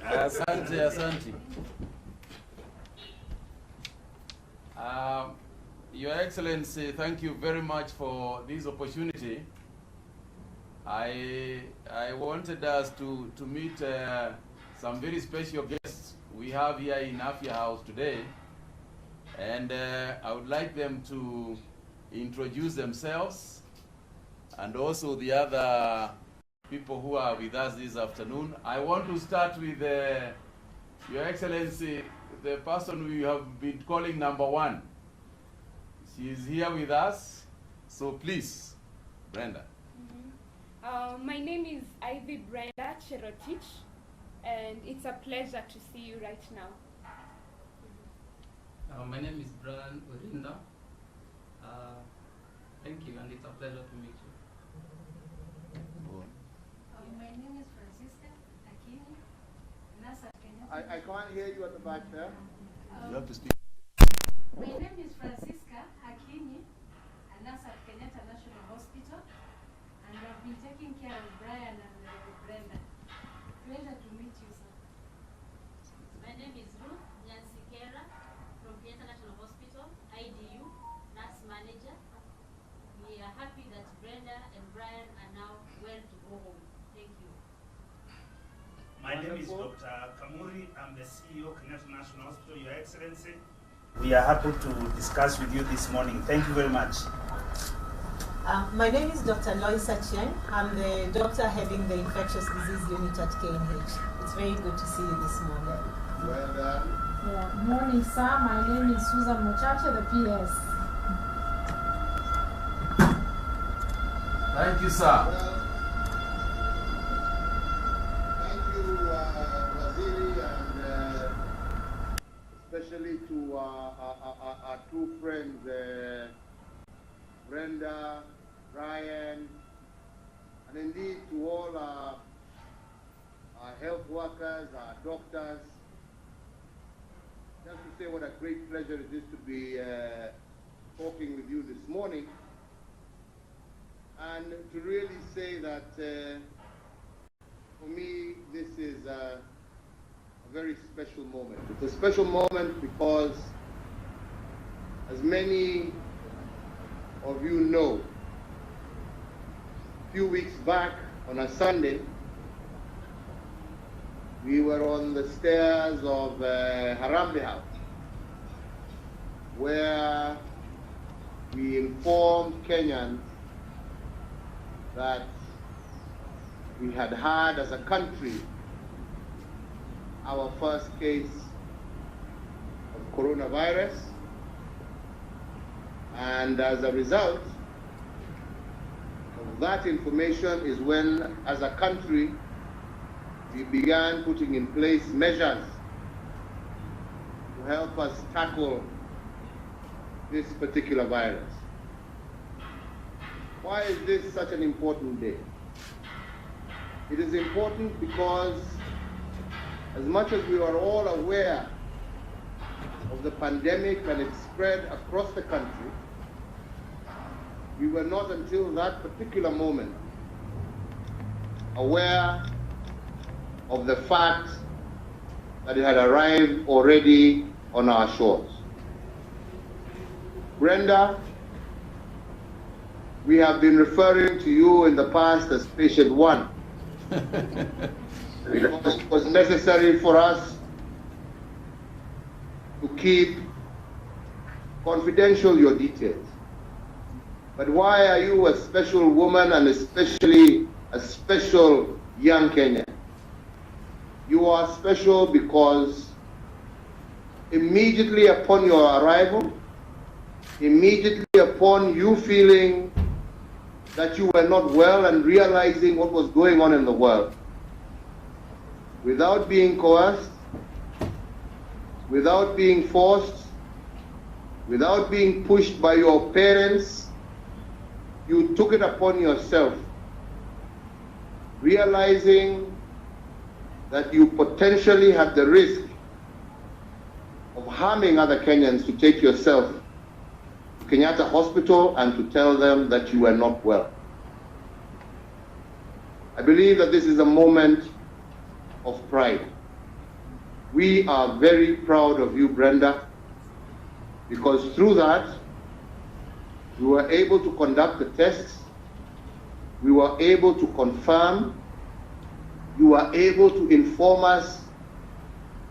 Asante, asante. Your Excellency, thank you very much for this opportunity. I wanted us to meet some very special guests we have here in Afya House today, and I would like them to introduce themselves and also the other people who are with us this afternoon. I want to start with Your Excellency, the person we have been calling number one. She is here with us, so please, Brenda. My name is Ivy Brenda Cherotich, and it's a pleasure to see you right now. My name is Brian Urinda. Thank you, and it's a pleasure to meet you. My name is Francisca Akini. I can't hear you at the back there. You have to speak. My name is Francisca Akini, a nurse at Kenyatta National Hospital, and I've been taking care of Brian and Brenda. Pleasure to meet you, sir. My name is Ruth Nyansikera from Kenyatta National Hospital, IDU, nurse manager. We are happy that Brenda and Brian are now well to go home. Thank you. My name is Dr. Kamuri. I'm the CEO of Kenyatta National Hospital, Your Excellency. We are happy to discuss with you this morning. Thank you very much. My name is Dr. Loisa Chiang. I'm the doctor heading the infectious disease unit at KNH. It's very good to see you this morning. Well done. Yeah. Morning, sir. My name is Susan Mochache, the PS. Thank you, sir. Well, thank you, Waziri, and especially to our two friends, Brenda, Brian, and indeed to all our health workers, our doctors. Just to say what a great pleasure it is to be talking with you this morning, and to really say that for me this is a very special moment. It's a special moment because, as many of you know, a few weeks back on a Sunday, we were on the stairs of Harambee House, where we informed Kenyans that we had had, as a country, our first case of coronavirus, and as a result of that information is when, as a country, we began putting in place measures to help us tackle this particular virus. Why is this such an important day? It is important because, as much as we are all aware of the pandemic and its spread across the country, we were not until that particular moment aware of the fact that it had arrived already on our shores. Brenda, we have been referring to you in the past as patient one. Because it was necessary for us to keep confidential your details. But why are you a special woman, and especially a special young Kenyan? You are special because immediately upon your arrival, immediately upon you feeling that you were not well and realizing what was going on in the world, without being coerced, without being forced, without being pushed by your parents, you took it upon yourself, realizing that you potentially had the risk of harming other Kenyans, to take yourself to Kenyatta Hospital and to tell them that you were not well. I believe that this is a moment of pride. We are very proud of you, Brenda, because through that, we were able to conduct the tests, we were able to confirm, you were able to inform us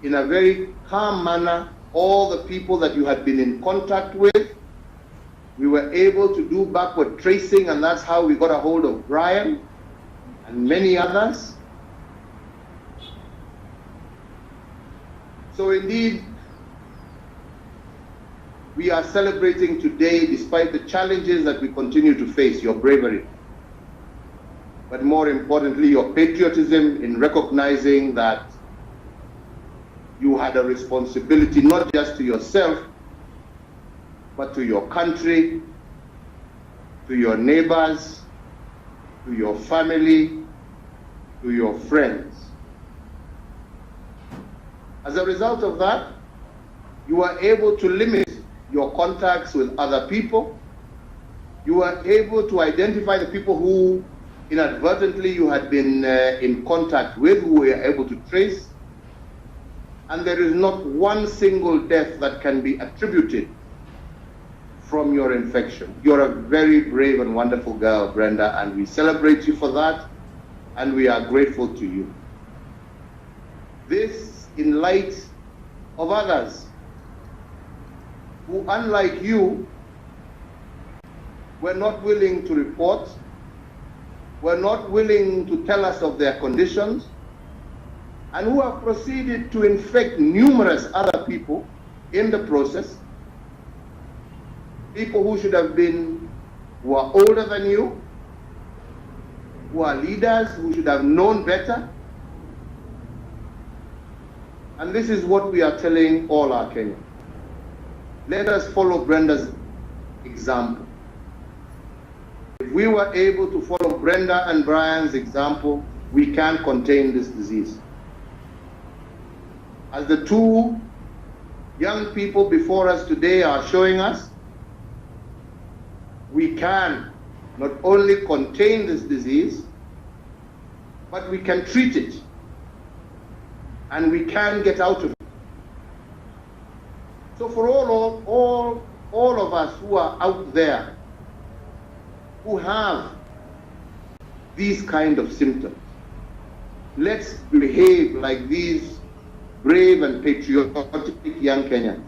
in a very calm manner all the people that you had been in contact with. We were able to do backward tracing, and that's how we got a hold of Brian and many others. So indeed, we are celebrating today, despite the challenges that we continue to face, your bravery, but more importantly, your patriotism in recognizing that you had a responsibility not just to yourself, but to your country, to your neighbors, to your family, to your friends. As a result of that, you were able to limit your contacts with other people. You were able to identify the people who inadvertently you had been in contact with, who were able to trace. And there is not one single death that can be attributed from your infection. You're a very brave and wonderful girl, Brenda, and we celebrate you for that, and we are grateful to you. This in light of others who, unlike you, were not willing to report, were not willing to tell us of their conditions, and who have proceeded to infect numerous other people in the process, people who should have been, who are older than you, who are leaders, who should have known better. And this is what we are telling all our Kenyans. Let us follow Brenda's example. If we were able to follow Brenda and Brian's example, we can contain this disease. As the two young people before us today are showing us, we can not only contain this disease, but we can treat it, and we can get out of it. So for all of us who are out there, who have these kind of symptoms, let's behave like these brave and patriotic young Kenyans.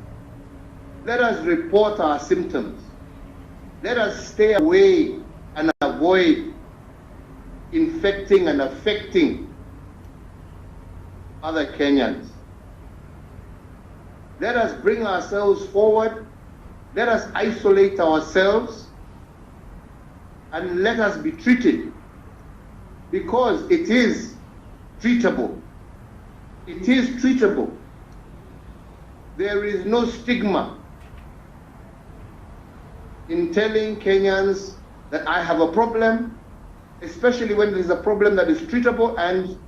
Let us report our symptoms. Let us stay away and avoid infecting and affecting other Kenyans. Let us bring ourselves forward. Let us isolate ourselves, and let us be treated, because it is treatable. It is treatable. There is no stigma in telling Kenyans that I have a problem, especially when there is a problem that is treatable and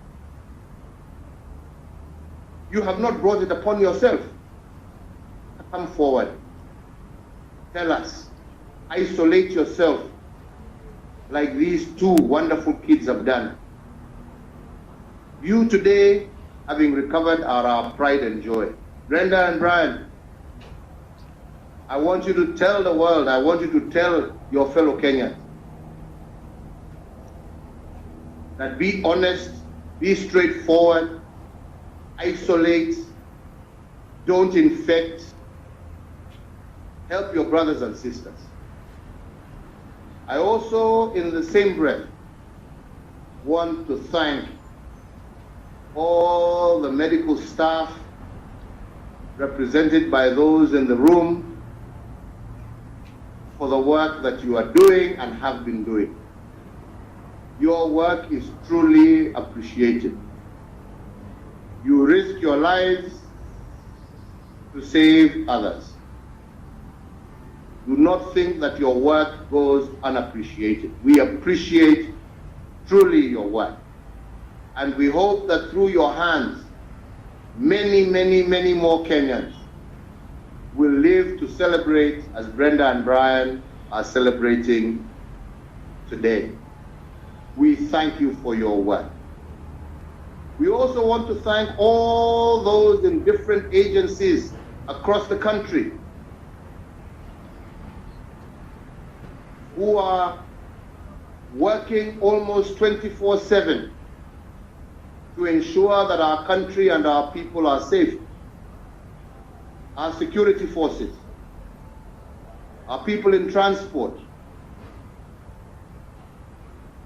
you have not brought it upon yourself. Come forward. Tell us. Isolate yourself like these two wonderful kids have done. You today, having recovered, are our pride and joy. Brenda and Brian, I want you to tell the world, I want you to tell your fellow Kenyans that be honest, be straightforward, isolate, don't infect, help your brothers and sisters. I also, in the same breath, want to thank all the medical staff represented by those in the room for the work that you are doing and have been doing. Your work is truly appreciated. You risk your lives to save others. Do not think that your work goes unappreciated. We appreciate truly your work. And we hope that through your hands, many, many, many more Kenyans will live to celebrate as Brenda and Brian are celebrating today. We thank you for your work. We also want to thank all those in different agencies across the country who are working almost 24/7 to ensure that our country and our people are safe. Our security forces, our people in transport,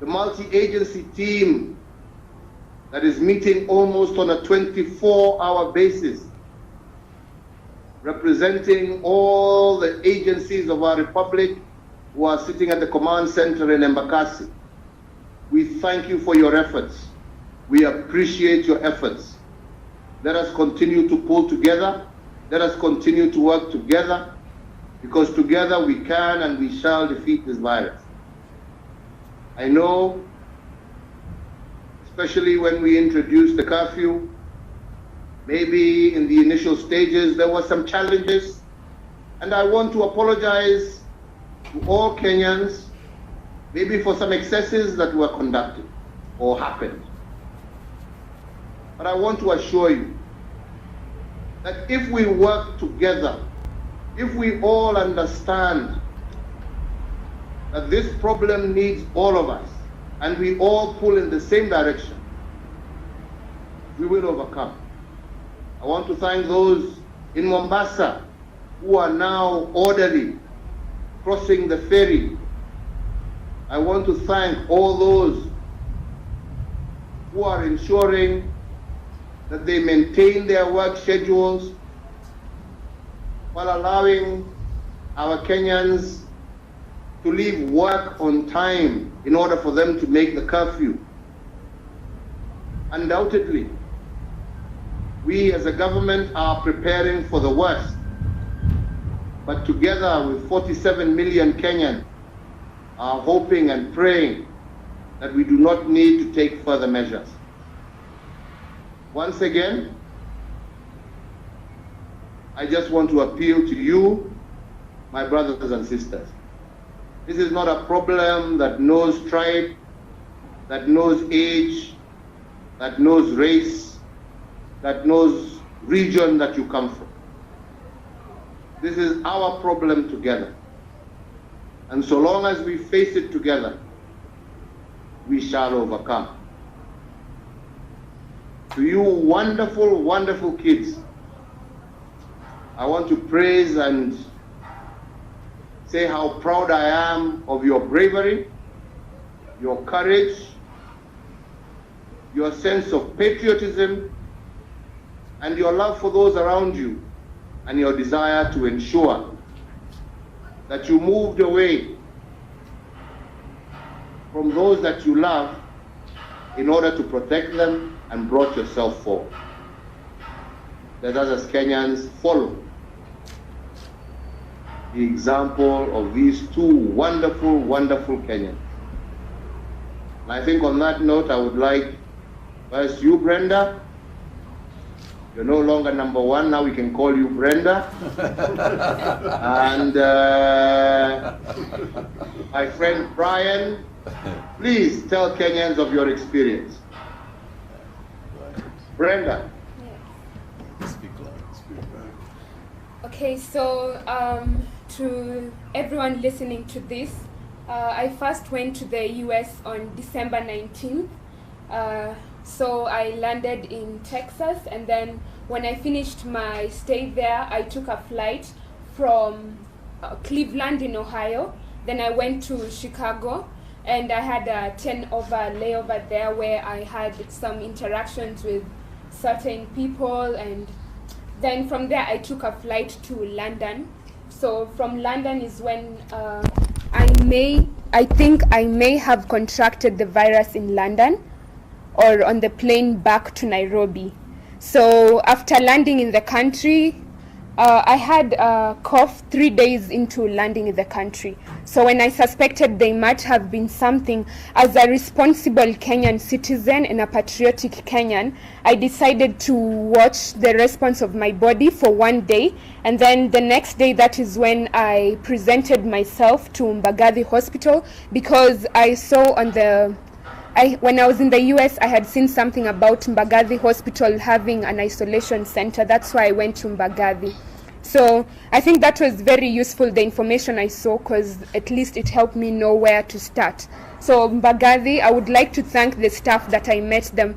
the multi-agency team that is meeting almost on a 24-hour basis, representing all the agencies of our republic who are sitting at the command center in Embakasi. We thank you for your efforts. We appreciate your efforts. Let us continue to pull together. Let us continue to work together, because together we can and we shall defeat this virus. I know, especially when we introduced the curfew, maybe in the initial stages there were some challenges, and I want to apologize to all Kenyans, maybe for some excesses that were conducted or happened. But I want to assure you that if we work together, if we all understand that this problem needs all of us, and we all pull in the same direction, we will overcome. I want to thank those in Mombasa who are now orderly crossing the ferry. I want to thank all those who are ensuring that they maintain their work schedules while allowing our Kenyans to leave work on time in order for them to make the curfew. Undoubtedly, we as a government are preparing for the worst, but together with 47 million Kenyans are hoping and praying that we do not need to take further measures. Once again, I just want to appeal to you, my brothers and sisters. This is not a problem that knows tribe, that knows age, that knows race, that knows region that you come from. This is our problem together. And so long as we face it together, we shall overcome. To you wonderful, wonderful kids, I want to praise and say how proud I am of your bravery, your courage, your sense of patriotism, and your love for those around you, and your desire to ensure that you moved away from those that you love in order to protect them and brought yourself forward. Let us as Kenyans follow the example of these two wonderful, wonderful Kenyans. And I think on that note, I would like first you, Brenda. You're no longer number one, now we can call you Brenda. And my friend Brian, please tell Kenyans of your experience. Brenda. Speak loud, speak loud. Okay, so to everyone listening to this, I first went to the US on December 19th. So I landed in Texas, and then when I finished my stay there, I took a flight from Cleveland in Ohio. Then I went to Chicago, and I had a 10-hour layover there where I had some interactions with certain people, and then from there I took a flight to London. So from London is when I think I may have contracted the virus in London or on the plane back to Nairobi. So after landing in the country, I had a cough 3 days into landing in the country. So when I suspected there might have been something, as a responsible Kenyan citizen and a patriotic Kenyan, I decided to watch the response of my body for 1 day. And then the next day, that is when I presented myself to Mbagathi Hospital, because I saw on the when I was in the US, I had seen something about Mbagathi Hospital having an isolation center. That's why I went to Mbagathi. So I think that was very useful, the information I saw, because at least it helped me know where to start. So Mbagathi, I would like to thank the staff that I met there,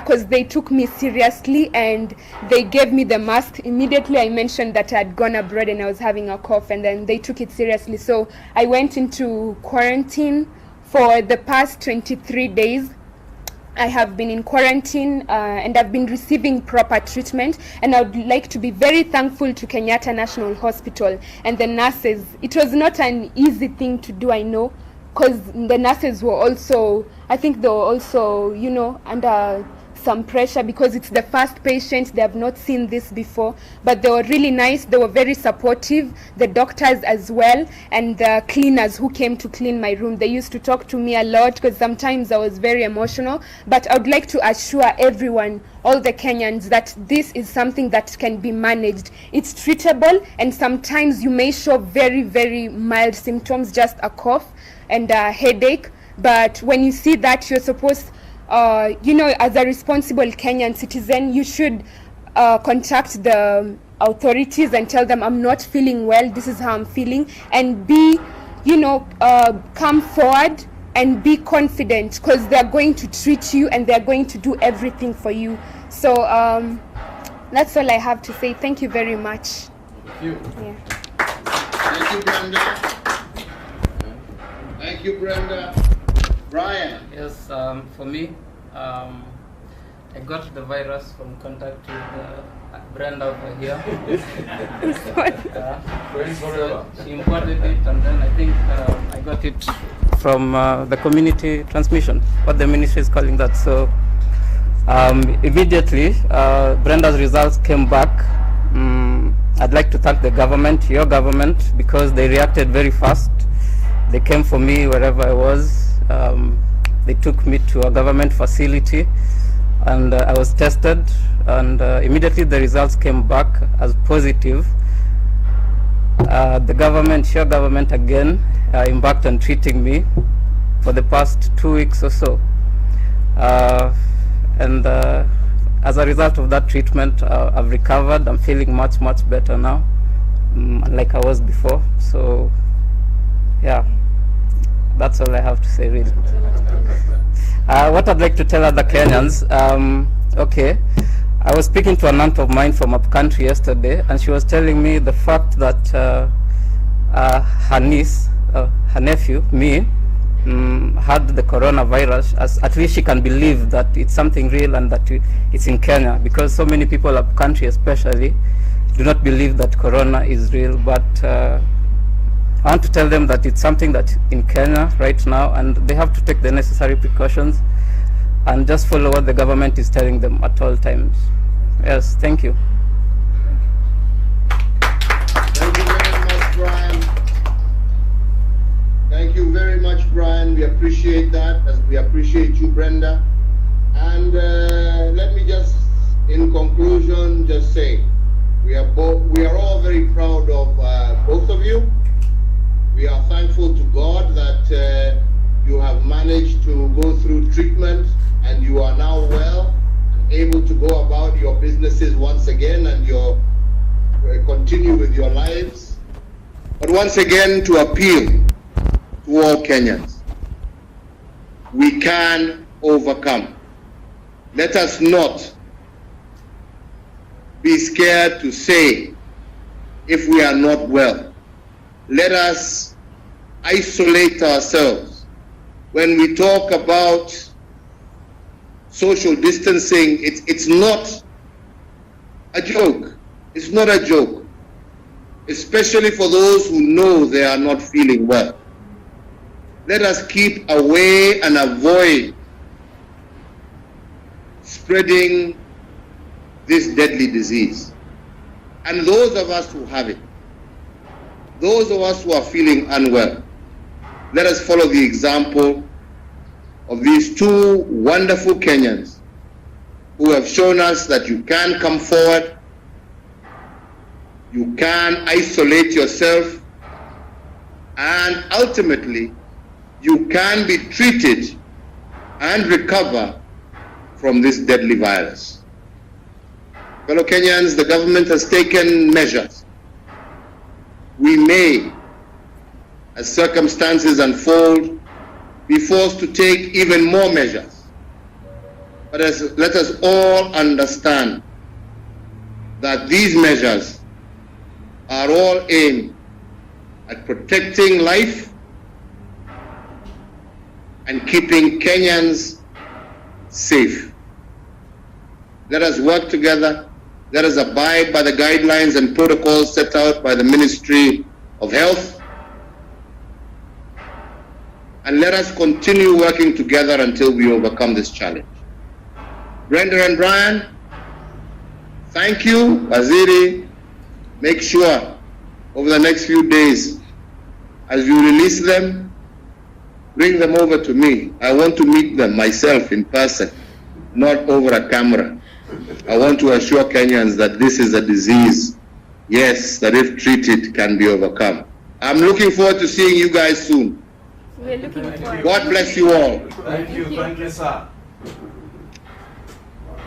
because they took me seriously and they gave me the mask. Immediately I mentioned that I had gone abroad and I was having a cough, and then they took it seriously. So I went into quarantine for the past 23 days. I have been in quarantine and I've been receiving proper treatment, and I would like to be very thankful to Kenyatta National Hospital and the nurses. It was not an easy thing to do, I know, because the nurses were also, I think they were also, you know, under some pressure because it's the first patient, they have not seen this before, but they were really nice, they were very supportive, the doctors as well, and the cleaners who came to clean my room. They used to talk to me a lot because sometimes I was very emotional, but I would like to assure everyone, all the Kenyans, that this is something that can be managed. It's treatable, and sometimes you may show very, very mild symptoms, just a cough and a headache, but when you see that, you're supposed you know, as a responsible Kenyan citizen, you should contact the authorities and tell them, I'm not feeling well, this is how I'm feeling, and be, you know, come forward and be confident, because they're going to treat you and they're going to do everything for you. So that's all I have to say. Thank you very much. Thank you. Yeah. Thank you, Brenda. Thank you, Brenda. Brian. Yes, for me, I got the virus from contact with Brenda over here. So she imported it, and then I think I got it from the community transmission, what the ministry is calling that. So immediately, Brenda's results came back. I'd like to thank the government, your government, because they reacted very fast. They came for me wherever I was. They took me to a government facility, and I was tested, and immediately the results came back as positive. The government, your government again, embarked on treating me for the past 2 weeks or so. And as a result of that treatment, I've recovered. I'm feeling much, much better now, like I was before. So, yeah. That's all I have to say, really. What I'd like to tell other Kenyans, okay, I was speaking to an aunt of mine from up country yesterday, and she was telling me the fact that her niece, her nephew, me, had the coronavirus. As at least she can believe that it's something real and that it's in Kenya, because so many people up country especially do not believe that corona is real. But I want to tell them that it's something that's in Kenya right now, and they have to take the necessary precautions and just follow what the government is telling them at all times. Yes, thank you. Thank you very much, Brian. Thank you very much, Brian. We appreciate that, as we appreciate you, Brenda. And let me just, in conclusion, just say we are all very proud of both of you. We are thankful to God that you have managed to go through treatment and you are now well, able to go about your businesses once again, and continue with your lives. But once again, to appeal to all Kenyans, we can overcome. Let us not be scared to say if we are not well. Let us isolate ourselves. When we talk about social distancing, it's not a joke. It's not a joke, especially for those who know they are not feeling well. Let us keep away and avoid spreading this deadly disease. And those of us who have it, those of us who are feeling unwell, let us follow the example of these two wonderful Kenyans who have shown us that you can come forward, you can isolate yourself, and ultimately you can be treated and recover from this deadly virus. Fellow Kenyans, the government has taken measures. We may, as circumstances unfold, be forced to take even more measures. But let us all understand that these measures are all aimed at protecting life and keeping Kenyans safe. Let us work together. Let us abide by the guidelines and protocols set out by the Ministry of Health. And let us continue working together until we overcome this challenge. Brenda and Brian, thank you. Waziri, make sure over the next few days, as you release them, bring them over to me. I want to meet them myself in person, not over a camera. I want to assure Kenyans that this is a disease, yes, that if treated can be overcome. I'm looking forward to seeing you guys soon. We're looking forward. God bless you all. Thank you, sir.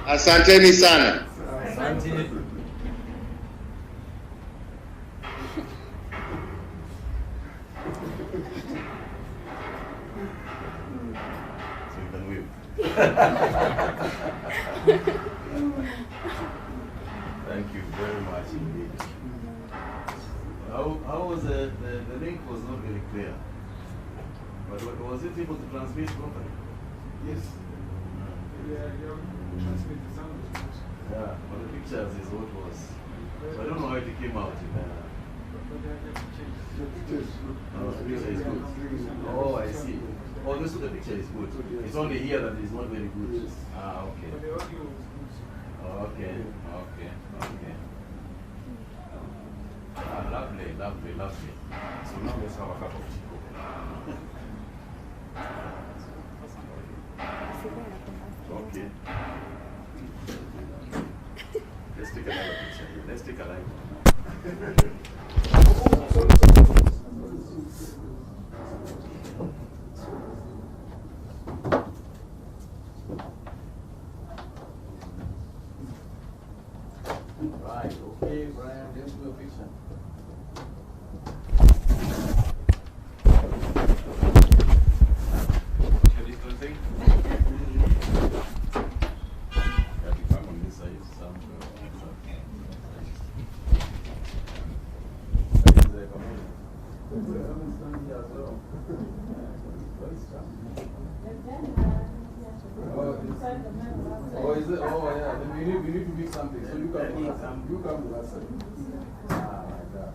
Asanteni sana. Asante. So you can wave. Thank you very much indeed. How was the link was not very clear. But was it able to transmit properly? Yes. Transmit the sound. Yeah, but the pictures is what was. So I don't know how it came out in there. The picture is good. Oh, the picture is good. Oh, I see. Oh, this the picture is good. It's only here that it's not very good. Yes. Ah, okay. But the audio is good. Okay, okay, okay. Ah, lovely, lovely, lovely. So now let's have a cup of tea. Okay. Let's take another picture here. Let's take a live one. Right, okay, Brian, let's do a picture. Social distancing. Got to come on this side, some. Oh, is it? Oh, yeah. Then we need to make something. So you come to that side. Ah, like that.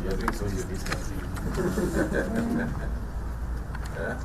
Yeah, I think so. You're distancing. Yeah.